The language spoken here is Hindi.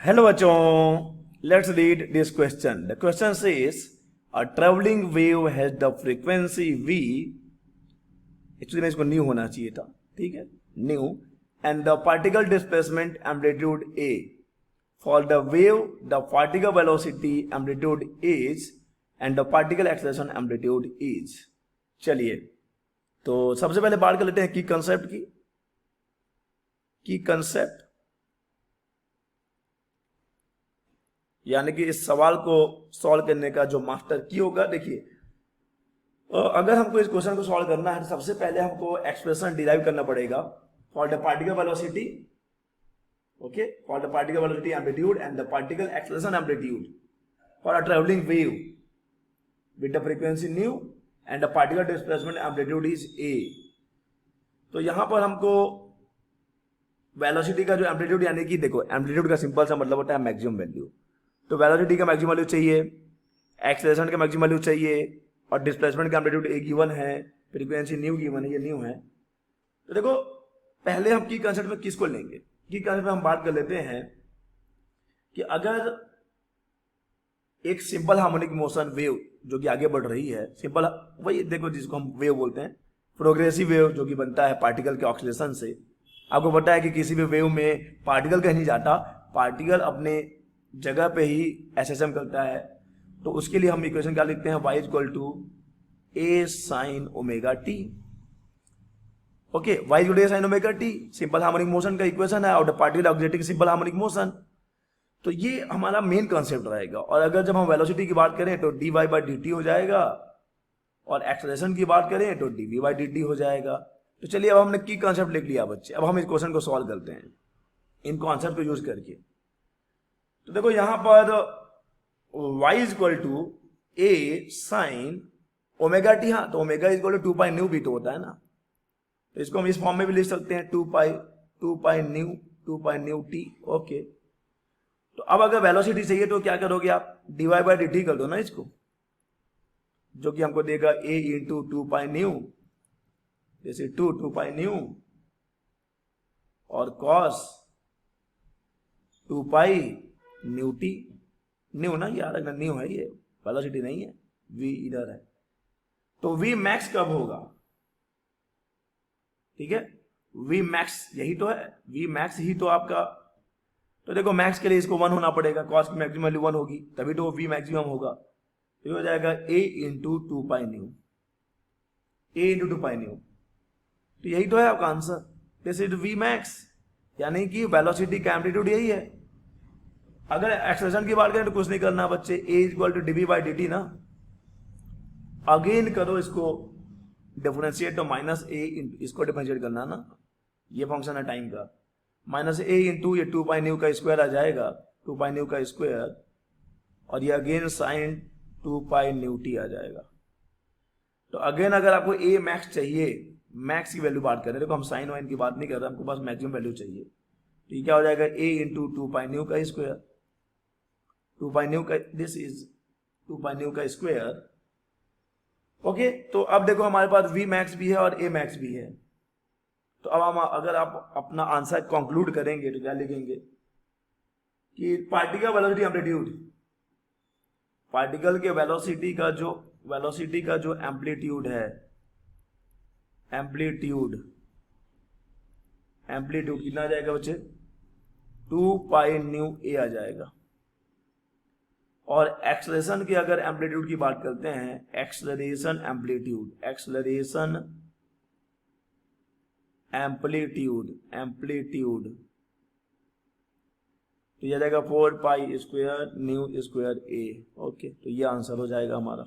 हेलो बच्चों, let's read this question. The question says a travelling wave has the frequency v. Actually में इसको न्यू होना चाहिए था, ठीक है, new, and the particle displacement amplitude a. For the wave the particle velocity amplitude is and the particle acceleration amplitude is. चलिए, तो सबसे पहले बात कर लेते हैं की कंसेप्ट की कंसेप्ट, यानी कि इस सवाल को सॉल्व करने का जो मास्टर की होगा. देखिए, अगर हमको इस क्वेश्चन को सॉल्व करना है तो सबसे पहले हमको एक्सप्रेशन डिराइव करना पड़ेगा for the particle velocity, okay, for the particle velocity amplitude and the particle acceleration amplitude for a travelling wave with the frequency new and the particle displacement amplitude is a. तो यहां पर हमको वेलोसिटी का जो एम्पलीट्यूड, यानी कि देखो एम्पलीट्यूड का सिंपल सा मतलब होता है मैक्सिमम वैल्यू. तो वेलोसिटी का मैक्सिमम वैल्यू चाहिए, एक्सेलरेशन का मैक्सिमम वैल्यू चाहिए, और डिस्प्लेसमेंट का एम्पलीट्यूड एक गिवन है, फ्रीक्वेंसी न्यू गिवन है, ये न्यू है. तो देखो, पहले हम की कंसेप्ट में किसको लेंगे. की कंसेप्ट में हम बात कर लेते हैं कि अगर एक सिंपल हार्मोनिक मोशन वेव जो कि आगे बढ़ रही है, सिंपल वही देखो जिसको हम वेव बोलते हैं, प्रोग्रेसिव वेव जो कि बनता है पार्टिकल के ऑक्सीलेशन से. आपको पता है कि किसी भी वेव में पार्टिकल कहीं नहीं जाता, पार्टिकल अपने जगह पे ही एसएसएम करता है. तो उसके लिए हम इक्वेशन क्या लिखते हैं, y equal to a sine omega t. Okay, y equal to a sine omega t simple harmonic motion का इक्वेशन है, और the particle oscillating simple harmonic motion. तो ये हमारा मेन कॉन्सेप्ट रहेगा. और अगर जब हम वेलोसिटी की बात करें तो d y by d t हो जाएगा, और एक्सेलरेशन की बात करें तो d v by d t हो जाएगा. तो चलिए, अब हमने की कॉन्सेप्ट लिख लिया बच्चे. अब हम इस क्वेश्चन को सॉल्व करते हैं इन कॉन्सेप्ट को यूज करके. तो देखो यहां पर y is equal to a sine omega t. हाँ, तो omega is equal to 2 pi nu भी तो होता है ना. तो इसको हम इस फॉर्म में भी लिख सकते हैं, 2 पाई न्यू टी. ओके, तो अब अगर वेलोसिटी चाहिए तो क्या करोगे आप, डीवाई बाई डी टी कर दो ना इसको, जो कि हमको देगा a इंटू 2 पाई न्यू, जैसे 2 पाई न्यू और cos 2 pi nu T. New ना, याद रखना न्यू है, ये वेलोसिटी नहीं है, v इधर है. तो v मैक्स कब होगा, ठीक है, v मैक्स यही तो है, v मैक्स ही तो आपका. तो देखो मैक्स के लिए इसको 1 होना पड़ेगा, कॉस की मैक्सिमम वैल्यू 1 होगी, तभी तो v मैक्सिमम होगा. तो ये हो जाएगा a into 2 pi new, a into 2 pi new. तो यही तो है आपका answer, this is v max, यानी कि वेलोसिटी का एम्पलीट्यूड यही है. अगर एक्सेलरेशन की बात करें तो कुछ नहीं करना बच्चे, a equal to d v by d t ना. अगेन करो इसको डिफरेंशिएट, तो माइनस ए, इसको डिफरेंशिएट करना ना, ये फंक्शन है टाइम का. माइनस ए इंटू ये 2 पाई न्यू का स्क्वायर आ जाएगा, 2 पाई न्यू का स्क्वायर, और ये again sine 2 pi nu t आ जाएगा. तो अगेन अगर आपको ए मैक्स चाहिए, मैक्स की वैल्यू बात कर रहे हैं, देखो हम साइन वाइन की बात नहीं कर रहे, हमको पास मैक्सिमम वैल्यू चाहिए. तो ये क्या हो जाएगा, a इंटू 2 पाई न्यू का स्क्वायर, 2 पाई न्यू का, दिस इज 2 पाई न्यू का स्क्वायर. ओके, तो अब देखो हमारे पास v मैक्स भी है और a मैक्स भी है. तो अब हम अगर आप अपना आंसर कंक्लूड करेंगे तो क्या लिखेंगे कि पार्टिकल वेलोसिटी एम्पलीट्यूड, पार्टिकल के वेलोसिटी का जो एम्पलीट्यूड है, एम्पलीट्यूड कितना आ जाएगा बच्चे, 2 पाई न्यू a आ जाएगा. और एक्सेलरेशन की अगर एम्पलीट्यूड की बात करते हैं, एक्सेलरेशन एम्पलीट्यूड तो यह जाएगा 4 pi square new square a. Okay, तो ये आंसर हो जाएगा हमारा.